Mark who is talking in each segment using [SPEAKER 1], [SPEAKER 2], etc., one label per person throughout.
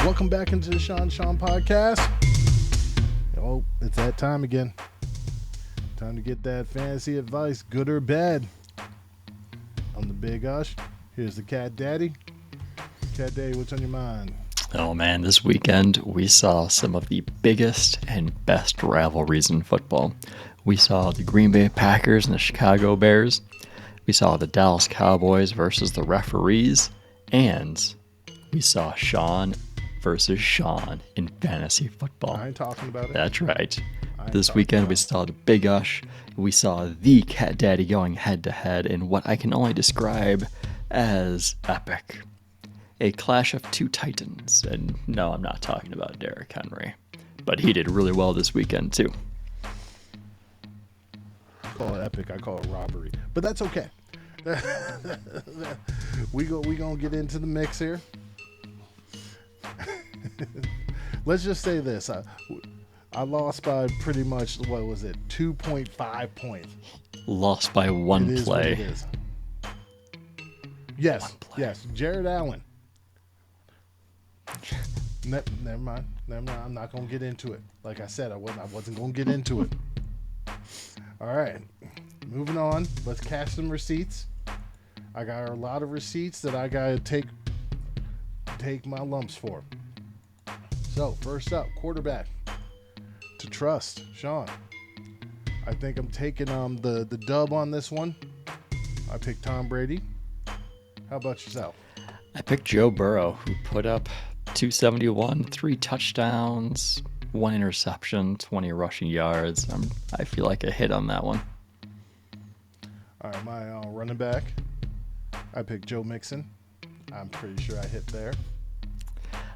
[SPEAKER 1] Welcome back into the Sean podcast. Oh, it's that time again. Time to get that fantasy advice, good or bad. I'm the Big Ush. Here's the Cat Daddy. Cat Daddy, what's on your mind?
[SPEAKER 2] Oh man, this weekend we saw some of the biggest and best rivalries in football. We saw the Green Bay Packers and the Chicago Bears. We saw the Dallas Cowboys versus the referees. And we saw Sean versus Sean in fantasy football.
[SPEAKER 1] I ain't talking about it.
[SPEAKER 2] That's right. This weekend we saw the Big Ush. We saw the Cat Daddy going head to head in what I can only describe as epic. A clash of two titans. And no, I'm not talking about Derrick Henry. But he did really well this weekend too.
[SPEAKER 1] I call it epic. I call it robbery. But that's okay. we gonna get into the mix here. Let's just say this. I lost by pretty much, 2.5 points.
[SPEAKER 2] Lost by one play.
[SPEAKER 1] What it is. Yes, yes. Jared Allen. Never mind. I'm not going to get into it. Like I said, I wasn't going to get into it. All right. Moving on. Let's cash some receipts. I got a lot of receipts that I got to take my lumps for. So, first up, quarterback. To trust, Sean. I think I'm taking the dub on this one. I picked Tom Brady. How about yourself?
[SPEAKER 2] I picked Joe Burrow, who put up 271, 3 touchdowns, 1 interception, 20 rushing yards. I feel like I hit on that one.
[SPEAKER 1] All right, my running back. I picked Joe Mixon. I'm pretty sure I hit there.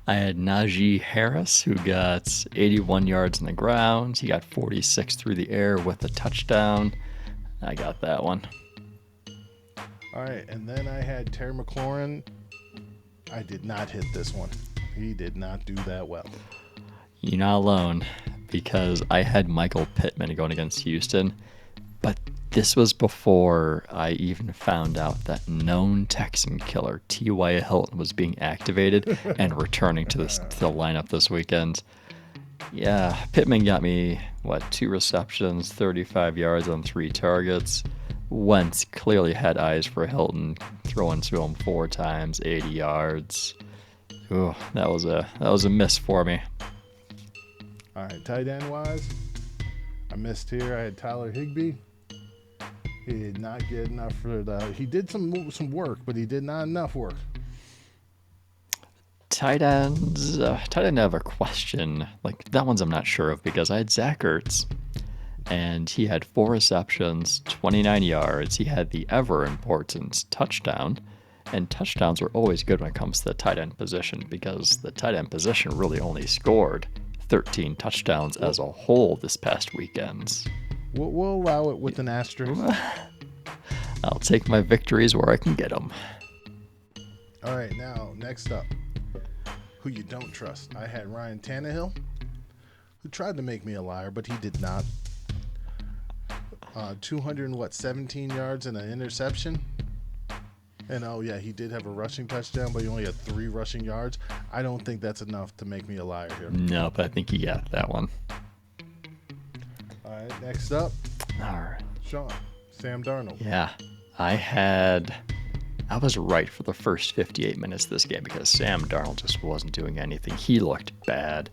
[SPEAKER 2] I had Najee Harris, who got 81 yards on the ground. He got 46 through the air with a touchdown. I got that one.
[SPEAKER 1] All right, and then I had Terry McLaurin. I did not hit this one. He did not do that well.
[SPEAKER 2] You're not alone, because I had Michael Pittman going against Houston, but this was before I even found out that known Texan killer T.Y. Hilton was being activated and returning to the lineup this weekend. Yeah, Pittman got me, 2 receptions, 35 yards on 3 targets. Wentz clearly had eyes for Hilton, throwing to him 4 times, 80 yards. Ooh, that was a miss for me.
[SPEAKER 1] All right, tight end wise, I missed here. I had Tyler Higbee. He did not get enough for the. He did some work, but he did not enough work.
[SPEAKER 2] Tight ends. Tight end, I have a question. That one's I'm not sure of because I had Zach Ertz, and he had 4 receptions, 29 yards. He had the ever important touchdown, and touchdowns are always good when it comes to the tight end position because the tight end position really only scored 13 touchdowns as a whole this past weekend.
[SPEAKER 1] We'll allow it with an asterisk.
[SPEAKER 2] I'll take my victories where I can get them.
[SPEAKER 1] All right, now, next up. Who you don't trust. I had Ryan Tannehill, who tried to make me a liar, but he did not. 217 yards and an interception. And he did have a rushing touchdown, but he only had 3 rushing yards. I don't think that's enough to make me a liar here.
[SPEAKER 2] No, but I think you got that one.
[SPEAKER 1] All right, next up.
[SPEAKER 2] All right.
[SPEAKER 1] Sean, Sam Darnold.
[SPEAKER 2] Yeah, I was right for the first 58 minutes of this game because Sam Darnold just wasn't doing anything. He looked bad.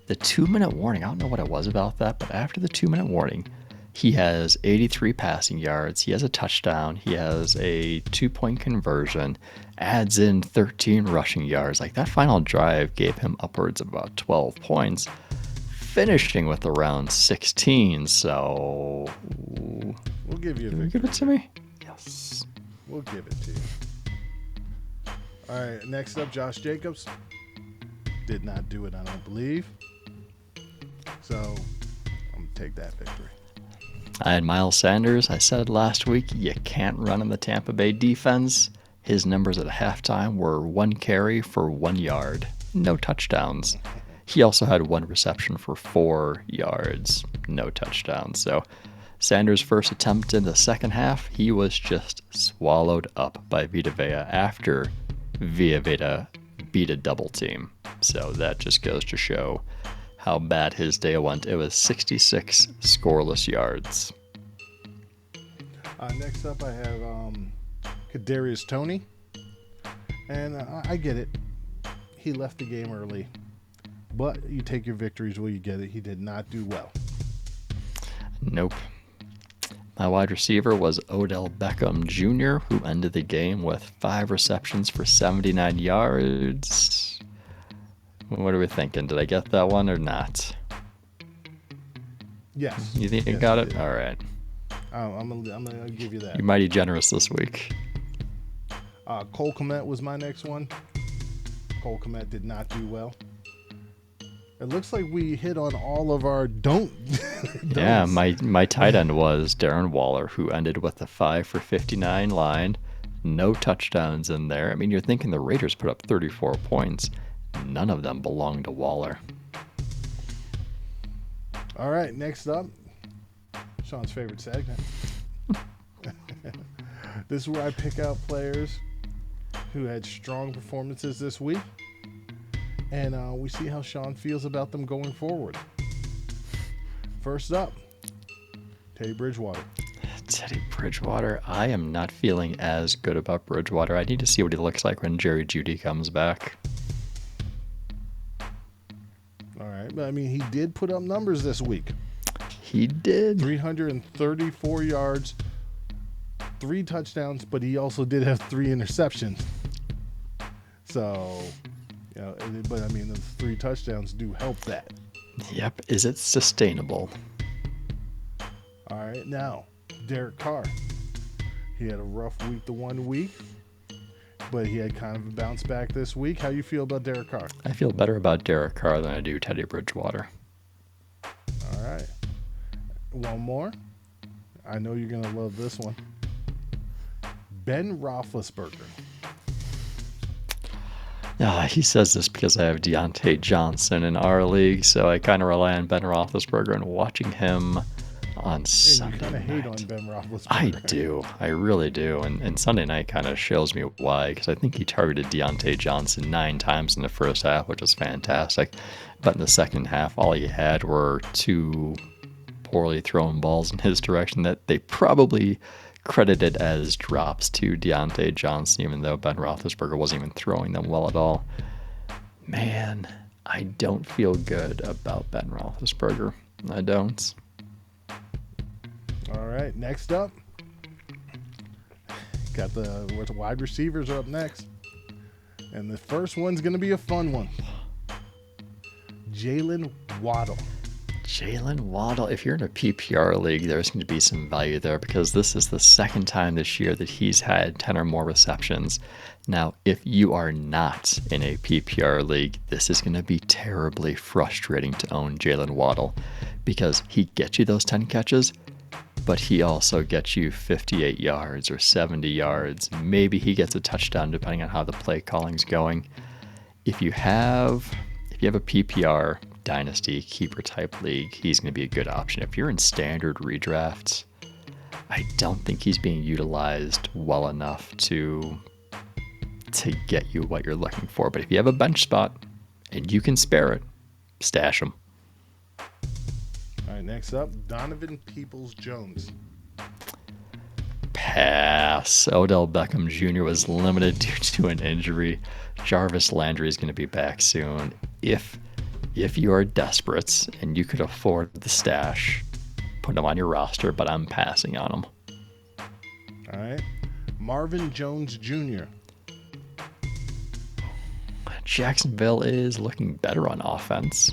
[SPEAKER 2] The 2-minute warning, I don't know what it was about that, but after the 2-minute warning, he has 83 passing yards. He has a touchdown. He has a 2-point conversion, adds in 13 rushing yards. That final drive gave him upwards of about 12 points, finishing with around 16. So
[SPEAKER 1] we'll give you a
[SPEAKER 2] victory.
[SPEAKER 1] victory.
[SPEAKER 2] Give it to me? Yes.
[SPEAKER 1] We'll give it to you. All right, next up, Josh Jacobs. Did not do it, I don't believe. So I'm going to take that victory.
[SPEAKER 2] I had Miles Sanders. I said last week, you can't run in the Tampa Bay defense. His numbers at halftime were 1 carry for 1 yard. No touchdowns. He also had 1 reception for 4 yards. No touchdowns. So Sanders' first attempt in the second half, he was just swallowed up by Vita Vea after Vita Vea beat a double team. So that just goes to show how bad his day went. It was 66 scoreless yards.
[SPEAKER 1] Next up, I have Kadarius Toney. And I get it. He left the game early. But you take your victories where you get it. He did not do well.
[SPEAKER 2] Nope. My wide receiver was Odell Beckham Jr., who ended the game with 5 receptions for 79 yards. What are we thinking? Did I get that one or not?
[SPEAKER 1] Yes.
[SPEAKER 2] You think you
[SPEAKER 1] Yes,
[SPEAKER 2] got
[SPEAKER 1] you
[SPEAKER 2] it?
[SPEAKER 1] did.
[SPEAKER 2] All right.
[SPEAKER 1] I'm gonna give you that.
[SPEAKER 2] You're mighty generous this week.
[SPEAKER 1] Cole Kmet was my next one. Cole Kmet did not do well. It looks like we hit on all of our don't.
[SPEAKER 2] Yeah, my tight end was Darren Waller, who ended with a 5 for 59 line. No touchdowns in there. I mean, you're thinking the Raiders put up 34 points. None of them belong to Waller.
[SPEAKER 1] All right, next up, Sean's favorite segment. This is where I pick out players who had strong performances this week, and we see how Sean feels about them going forward. First up, Tay Bridgewater.
[SPEAKER 2] Teddy Bridgewater. I am not feeling as good about Bridgewater. I need to see what he looks like when Jerry Jeudy comes back.
[SPEAKER 1] All right, but I mean, he did put up numbers this week.
[SPEAKER 2] He did.
[SPEAKER 1] 334 yards, 3 touchdowns, but he also did have 3 interceptions. So, you know, but I mean, the 3 touchdowns do help that.
[SPEAKER 2] Yep. Is it sustainable?
[SPEAKER 1] All right, now, Derek Carr. He had a rough week the one week, but he had kind of a bounce back this week. How you feel about Derek Carr?
[SPEAKER 2] I feel better about Derek Carr than I do Teddy Bridgewater.
[SPEAKER 1] All right. One more. I know you're going to love this one. Ben Roethlisberger.
[SPEAKER 2] He says this because I have Deontay Johnson in our league, so I kind of rely on Ben Roethlisberger, and watching him on Sunday
[SPEAKER 1] night. You kind of hate on Ben Roethlisberger.
[SPEAKER 2] I do. I really do. And Sunday night kind of shows me why, because I think he targeted Deontay Johnson 9 times in the first half, which is fantastic. But in the second half, all he had were 2 poorly thrown balls in his direction that they probably credited as drops to Deontay Johnson, even though Ben Roethlisberger wasn't even throwing them well at all. Man, I don't feel good about Ben Roethlisberger. I don't.
[SPEAKER 1] All right, next up, got the wide receivers are up next, and the first one's going to be a fun one. Jalen Waddle.
[SPEAKER 2] Jalen Waddle, if you're in a PPR league, there's going to be some value there because this is the second time this year that he's had 10 or more receptions. Now, if you are not in a PPR league, this is going to be terribly frustrating to own Jalen Waddle because he gets you those 10 catches, but he also gets you 58 yards or 70 yards. Maybe he gets a touchdown depending on how the play calling's going. If you have a PPR dynasty keeper type league, he's going to be a good option. If you're in standard redrafts, I don't think he's being utilized well enough to get you what you're looking for. But if you have a bench spot and you can spare it, stash him.
[SPEAKER 1] All right, next up, Donovan Peoples-Jones.
[SPEAKER 2] Pass. Odell Beckham Jr. was limited due to an injury. Jarvis Landry is going to be back soon. If you are desperate and you could afford the stash, put him on your roster, but I'm passing on him.
[SPEAKER 1] All right. Marvin Jones Jr.
[SPEAKER 2] Jacksonville is looking better on offense,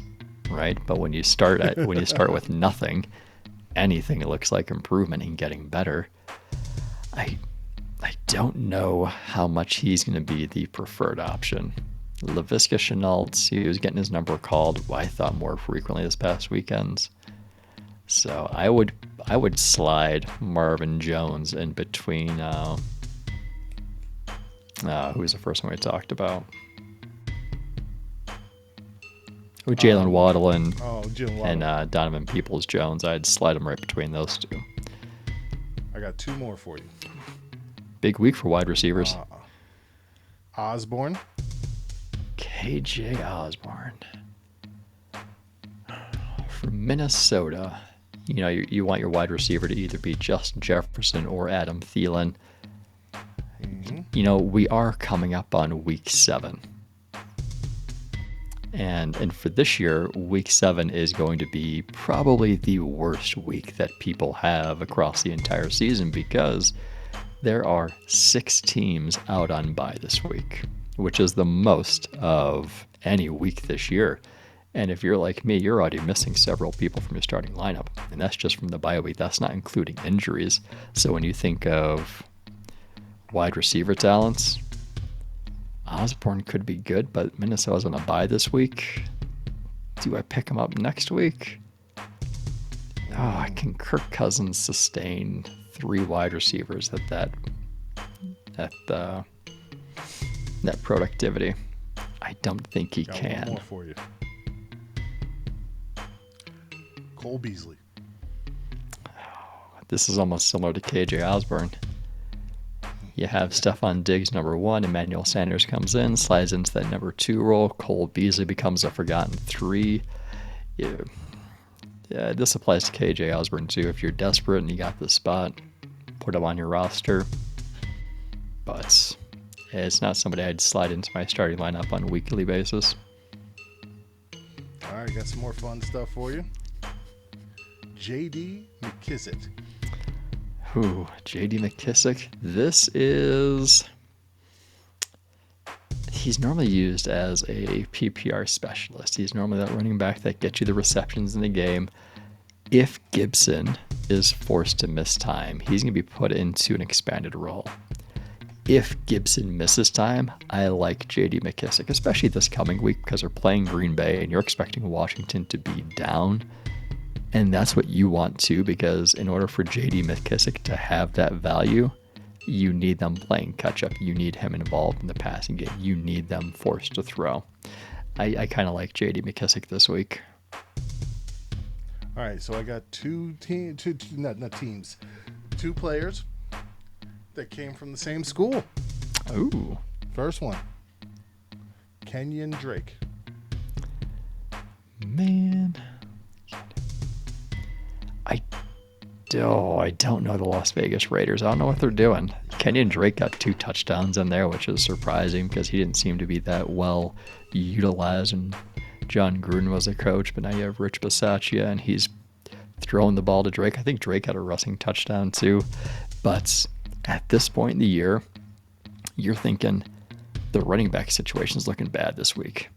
[SPEAKER 2] right? But when you start with nothing, anything looks like improvement and getting better. I don't know how much he's going to be the preferred option. Laviska Shenault, he was getting his number called, I thought, more frequently this past weekends. So I would slide Marvin Jones in between. Who was the first one we talked about? Jalen Waddle and Donovan Peoples-Jones. I'd slide him right between those two.
[SPEAKER 1] I got 2 more for you.
[SPEAKER 2] Big week for wide receivers.
[SPEAKER 1] Osborne.
[SPEAKER 2] KJ Osborne. From Minnesota, you want your wide receiver to either be Justin Jefferson or Adam Thielen. We are coming up on week 7. And for this year, week 7 is going to be probably the worst week that people have across the entire season because there are 6 teams out on bye this week, which is the most of any week this year. And if you're like me, you're already missing several people from your starting lineup. And that's just from the bye week. That's not including injuries. So when you think of wide receiver talents, Osborne could be good, but Minnesota's on a bye this week. Do I pick him up next week? Can Kirk Cousins sustain 3 wide receivers at that productivity? I don't think he can.
[SPEAKER 1] One more for you. Cole Beasley.
[SPEAKER 2] This is almost similar to KJ Osborne. You have Stephon Diggs number 1, Emmanuel Sanders comes in, slides into that number 2 role. Cole Beasley becomes a forgotten 3. Yeah, this applies to KJ Osborne too. If you're desperate and you got the spot, put him on your roster. But it's not somebody I'd slide into my starting lineup on a weekly basis.
[SPEAKER 1] All right, got some more fun stuff for you. J.D. McKissick.
[SPEAKER 2] J.D. McKissick. He's normally used as a PPR specialist. He's normally that running back that gets you the receptions in the game. If Gibson is forced to miss time, he's going to be put into an expanded role. If Gibson misses time, I like J.D. McKissick, especially this coming week because they're playing Green Bay and you're expecting Washington to be down. And that's what you want too, because in order for J.D. McKissick to have that value, you need them playing catch-up. You need him involved in the passing game. You need them forced to throw. I kind of like J.D. McKissick this week.
[SPEAKER 1] All right, so I got two players that came from the same school.
[SPEAKER 2] Ooh.
[SPEAKER 1] First one, Kenyon Drake.
[SPEAKER 2] Man. I don't know the Las Vegas Raiders. I don't know what they're doing. Kenyon Drake got 2 touchdowns in there, which is surprising because he didn't seem to be that well utilized. And John Gruden was a coach, but now you have Rich Bisaccia, and he's throwing the ball to Drake. I think Drake had a rushing touchdown too. But at this point in the year, you're thinking the running back situation is looking bad this week.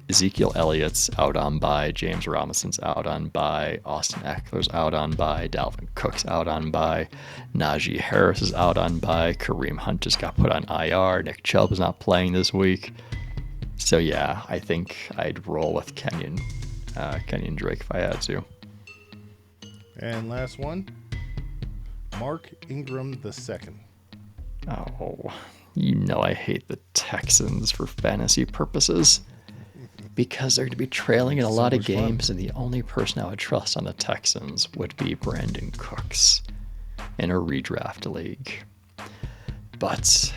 [SPEAKER 2] Ezekiel Elliott's out on bye, James Robinson's out on bye, Austin Eckler's out on bye, Dalvin Cook's out on bye, Najee Harris is out on bye, Kareem Hunt just got put on IR, Nick Chubb is not playing this week. So yeah, I think I'd roll with Kenyon Drake if I had to.
[SPEAKER 1] And last one, Mark Ingram II.
[SPEAKER 2] Oh, I hate the Texans for fantasy purposes. Because they're going to be trailing in a lot of games, and the only person I would trust on the Texans would be Brandon Cooks in a redraft league. But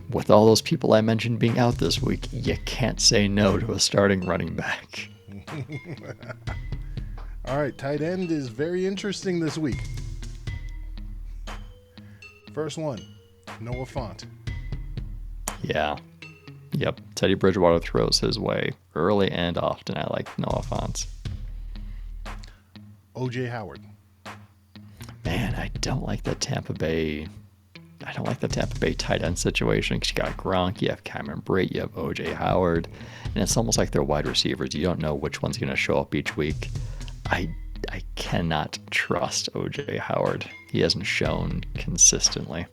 [SPEAKER 2] with all those people I mentioned being out this week, you can't say no to a starting running back.
[SPEAKER 1] All right, tight end is very interesting this week. First one, Noah Fant.
[SPEAKER 2] Yeah. Yep, Teddy Bridgewater throws his way early and often. I like Noah Fant.
[SPEAKER 1] O.J. Howard.
[SPEAKER 2] Man, I don't like the Tampa Bay tight end situation because you got Gronk, you have Cameron Brate, you have O.J. Howard, and it's almost like they're wide receivers. You don't know which one's going to show up each week. I cannot trust O.J. Howard. He hasn't shown consistently.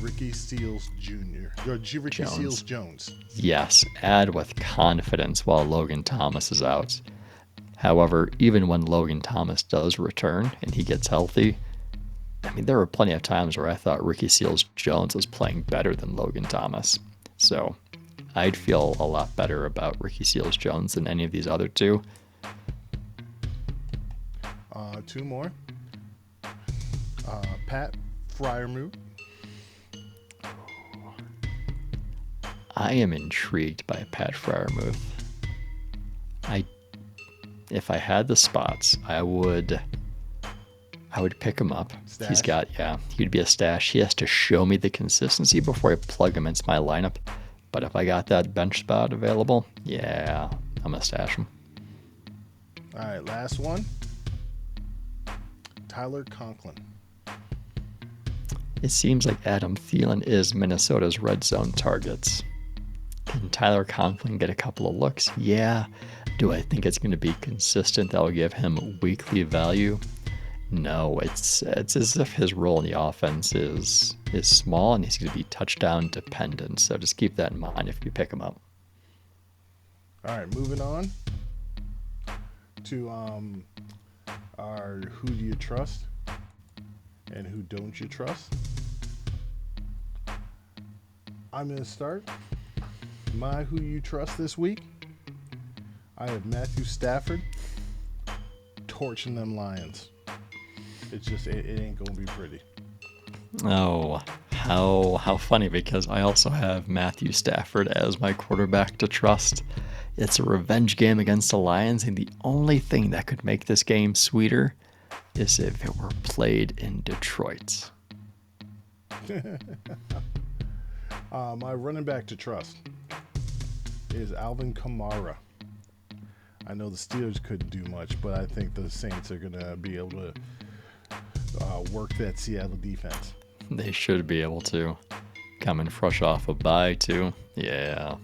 [SPEAKER 1] Ricky Seals Jr. Seals Jones.
[SPEAKER 2] Yes, add with confidence while Logan Thomas is out. However, even when Logan Thomas does return and he gets healthy, there were plenty of times where I thought Ricky Seals Jones was playing better than Logan Thomas. So I'd feel a lot better about Ricky Seals Jones than any of these other two.
[SPEAKER 1] 2 more. Pat Freiermuth.
[SPEAKER 2] I am intrigued by Pat Fryermuth. If I had the spots, I would pick him up.
[SPEAKER 1] Stash?
[SPEAKER 2] He'd be a stash. He has to show me the consistency before I plug him into my lineup. But if I got that bench spot available, yeah, I'm gonna stash him.
[SPEAKER 1] All right, last one. Tyler Conklin.
[SPEAKER 2] It seems like Adam Thielen is Minnesota's red zone targets. Can Tyler Conklin get a couple of looks? Yeah. Do I think it's going to be consistent that will give him weekly value? No, it's as if his role in the offense is small and he's going to be touchdown dependent. So just keep that in mind if you pick him up.
[SPEAKER 1] All right, moving on to our who do you trust and who don't you trust. I'm going to start my who you trust this week. I have Matthew Stafford torching them Lions. It's just, it ain't going to be pretty.
[SPEAKER 2] Oh, how funny, because I also have Matthew Stafford as my quarterback to trust. It's a revenge game against the Lions, and the only thing that could make this game sweeter is if it were played in Detroit.
[SPEAKER 1] My running back to trust is Alvin Kamara. I know the Steelers couldn't do much, but I think the Saints are going to be able to work that Seattle defense.
[SPEAKER 2] They should be able to. Coming fresh off a bye, too. Yeah.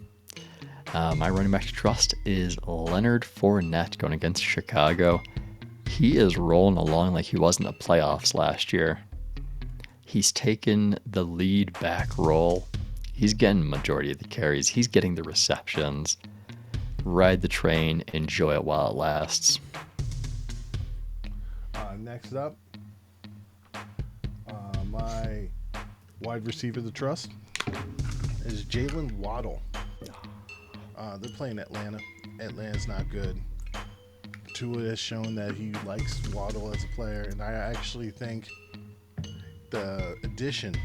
[SPEAKER 2] My running back to trust is Leonard Fournette going against Chicago. He is rolling along like he was in the playoffs last year. He's taken the lead back role. He's getting majority of the carries. He's getting the receptions. Ride the train, enjoy it while it lasts.
[SPEAKER 1] Next up, my wide receiver to trust is Jalen Waddle. They're playing Atlanta. Atlanta's not good. Tua has shown that he likes Waddle as a player, and I actually think the addition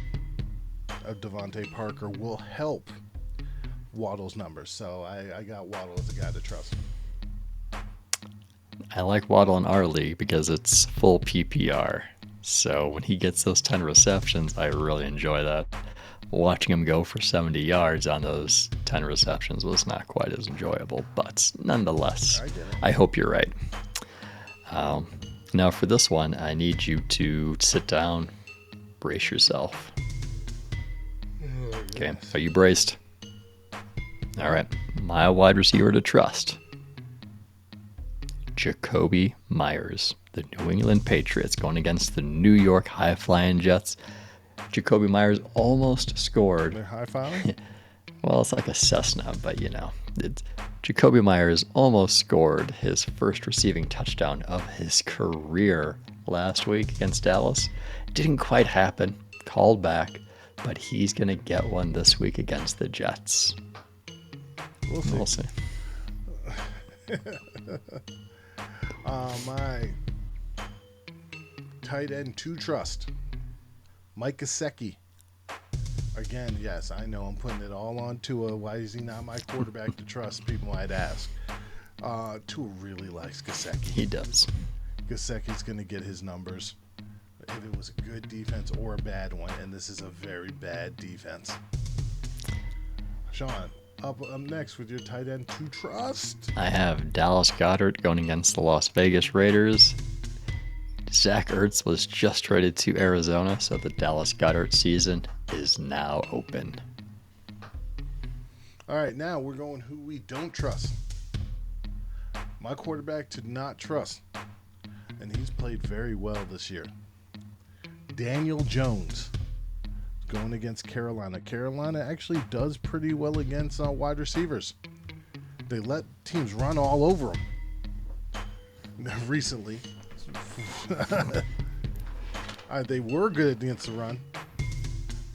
[SPEAKER 1] of Devontae Parker will help Waddle's numbers. So I got Waddle as a guy to trust.
[SPEAKER 2] I like Waddle in our league because it's full PPR. So when he gets those 10 receptions, I really enjoy that. Watching him go for 70 yards on those 10 receptions was not quite as enjoyable, but nonetheless, I hope you're right. Now for this one, I need you to sit down, brace yourself. Okay, are you braced? All right, my wide receiver to trust, Jacoby Myers, the New England Patriots going against the New York high-flying Jets. Jacoby Myers almost scored.
[SPEAKER 1] They're high-flying?
[SPEAKER 2] Well, it's like a Cessna, but Jacoby Myers almost scored his first receiving touchdown of his career last week against Dallas. Didn't quite happen, called back, but he's going to get one this week against the Jets. We'll see.
[SPEAKER 1] My tight end to trust, Mike Gesicki. Again, yes, I know I'm putting it all on Tua. Why is he not my quarterback to trust? People might ask. Tua really likes Gesicki.
[SPEAKER 2] He does.
[SPEAKER 1] Gesicki's going to get his numbers if it was a good defense or a bad one, and this is a very bad defense. Sean, up next with your tight end to trust.
[SPEAKER 2] I have Dallas Goedert going against the Las Vegas Raiders. Zach Ertz was just traded to Arizona, so the Dallas Goedert season is now open.
[SPEAKER 1] All right, now we're going who we don't trust. My quarterback to not trust, and he's played very well this year, Daniel Jones, going against Carolina. Carolina actually does pretty well against wide receivers. They let teams run all over them recently. They were good against the run,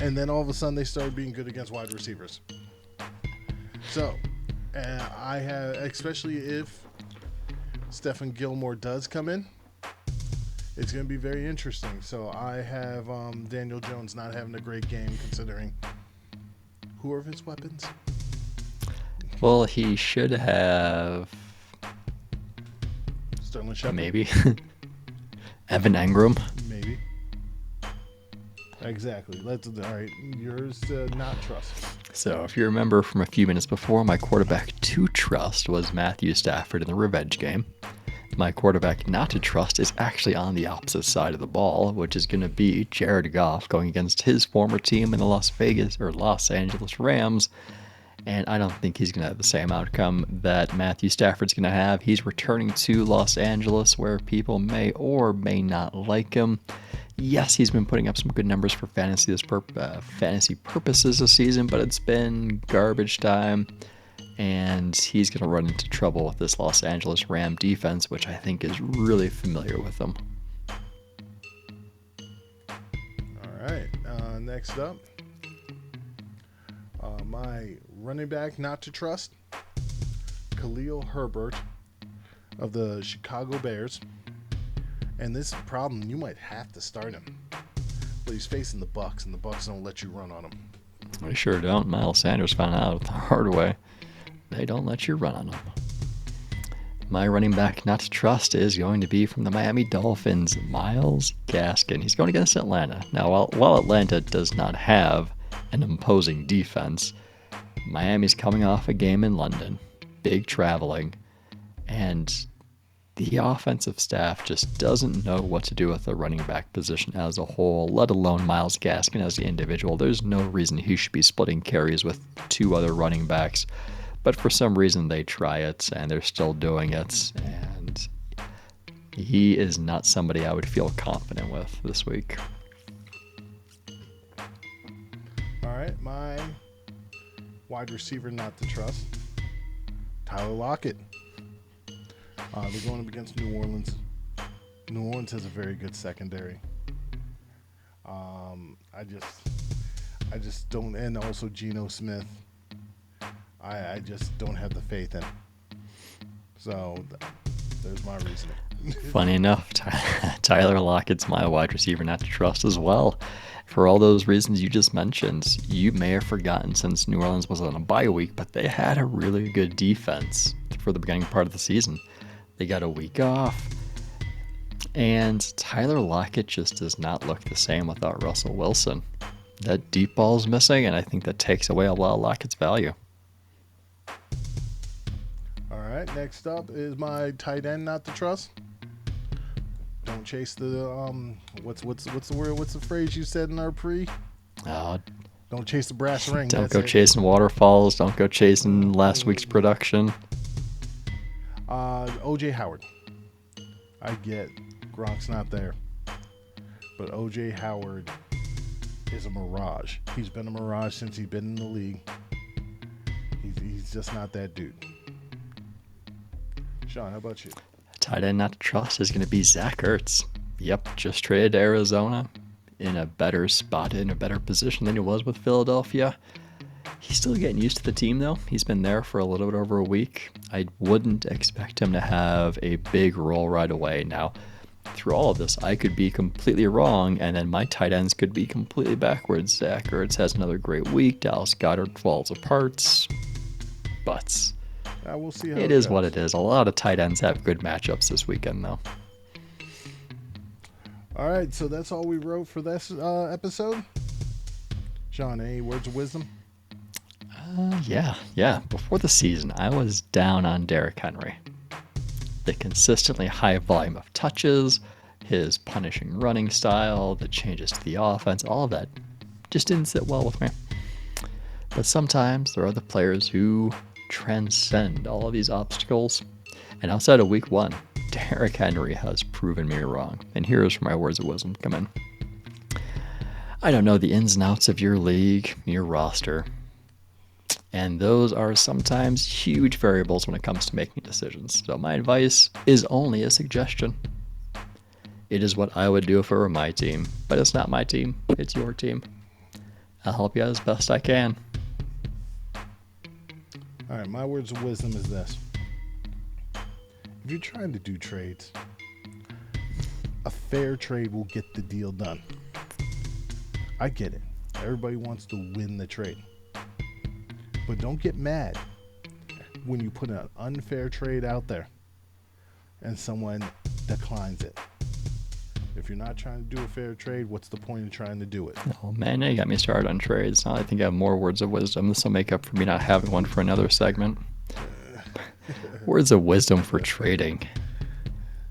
[SPEAKER 1] and then all of a sudden they started being good against wide receivers. So, I have, especially if Stephen Gilmore does come in, it's going to be very interesting. So I have Daniel Jones not having a great game considering who are his weapons?
[SPEAKER 2] Well, he should have
[SPEAKER 1] Sterling Shepard.
[SPEAKER 2] maybe Evan Engram.
[SPEAKER 1] Maybe. Exactly. All right. Yours not trust.
[SPEAKER 2] So if you remember from a few minutes before, my quarterback to trust was Matthew Stafford in the revenge game. My quarterback not to trust is actually on the opposite side of the ball, which is going to be Jared Goff going against his former team in the Los Angeles Rams. And I don't think he's going to have the same outcome that Matthew Stafford's going to have. He's returning to Los Angeles where people may or may not like him. Yes, he's been putting up some good numbers for fantasy purposes this season, but it's been garbage time. And he's going to run into trouble with this Los Angeles Ram defense, which I think is really familiar with him.
[SPEAKER 1] All right. Next up, my running back not to trust, Khalil Herbert of the Chicago Bears. And this is a problem. You might have to start him. But he's facing the Bucs, and the Bucs don't let you run on him.
[SPEAKER 2] They sure don't. Miles Sanders found out the hard way. They don't let you run on them. My running back not to trust is going to be from the Miami Dolphins, Myles Gaskin. He's going against Atlanta. Now, while Atlanta does not have an imposing defense, Miami's coming off a game in London, big traveling, and the offensive staff just doesn't know what to do with the running back position as a whole, let alone Myles Gaskin as the individual. There's no reason he should be splitting carries with two other running backs. But for some reason, they try it, and they're still doing it. And he is not somebody I would feel confident with this week.
[SPEAKER 1] All right, my wide receiver not to trust, Tyler Lockett. They're going up against New Orleans. New Orleans has a very good secondary. I just don't, and also Geno Smith. I just don't have the faith in. So there's my reasoning.
[SPEAKER 2] Funny enough, Tyler Lockett's my wide receiver not to trust as well. For all those reasons you just mentioned, you may have forgotten since New Orleans was on a bye week, but they had a really good defense for the beginning part of the season. They got a week off, and Tyler Lockett just does not look the same without Russell Wilson. That deep ball's missing, and I think that takes away a lot of Lockett's value.
[SPEAKER 1] All right, next up is my tight end not to trust. Don't chase the what's the word? What's the phrase you said in our pre? Don't chase the brass ring.
[SPEAKER 2] Don't go chasing waterfalls. Don't go chasing last week's production.
[SPEAKER 1] O.J. Howard. I get Gronk's not there, but O.J. Howard is a mirage. He's been a mirage since he's been in the league. He's just not that dude. Sean, how about you?
[SPEAKER 2] Tight end not to trust is going to be Zach Ertz. Yep, just traded to Arizona in a better spot, in a better position than he was with Philadelphia. He's still getting used to the team, though. He's been there for a little bit over a week. I wouldn't expect him to have a big role right away. Now, through all of this, I could be completely wrong, and then my tight ends could be completely backwards. Zach Ertz has another great week. Dallas Goedert falls apart. But
[SPEAKER 1] we'll see how
[SPEAKER 2] it is what it is. A lot of tight ends have good matchups this weekend, though.
[SPEAKER 1] All right, so that's all we wrote for this episode. Sean, any words of wisdom?
[SPEAKER 2] Yeah. Before the season, I was down on Derrick Henry. The consistently high volume of touches, his punishing running style, the changes to the offense, all of that just didn't sit well with me. But sometimes there are the players who transcend all of these obstacles. And outside of week one, Derrick Henry has proven me wrong. And here's where my words of wisdom come in. I don't know the ins and outs of your league, your roster. And those are sometimes huge variables when it comes to making decisions. So my advice is only a suggestion. It is what I would do if it were my team. But it's not my team. It's your team. I'll help you out as best I can.
[SPEAKER 1] All right, my words of wisdom is this. If you're trying to do trades, a fair trade will get the deal done. I get it. Everybody wants to win the trade. But don't get mad when you put an unfair trade out there and someone declines it. If you're not trying to do a fair trade, what's the point of trying to do it?
[SPEAKER 2] Oh man, now you got me started on trades. Now I think I have more words of wisdom. This will make up for me not having one for another segment. Words of wisdom for trading.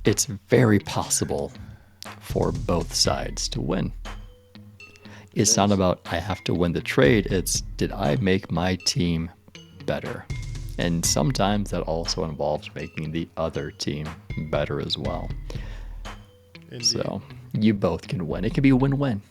[SPEAKER 2] It's very possible for both sides to win. It's not about I have to win the trade. It's did I make my team better? And sometimes that also involves making the other team better as well.
[SPEAKER 1] Indeed.
[SPEAKER 2] So you both can win. It can be a win-win.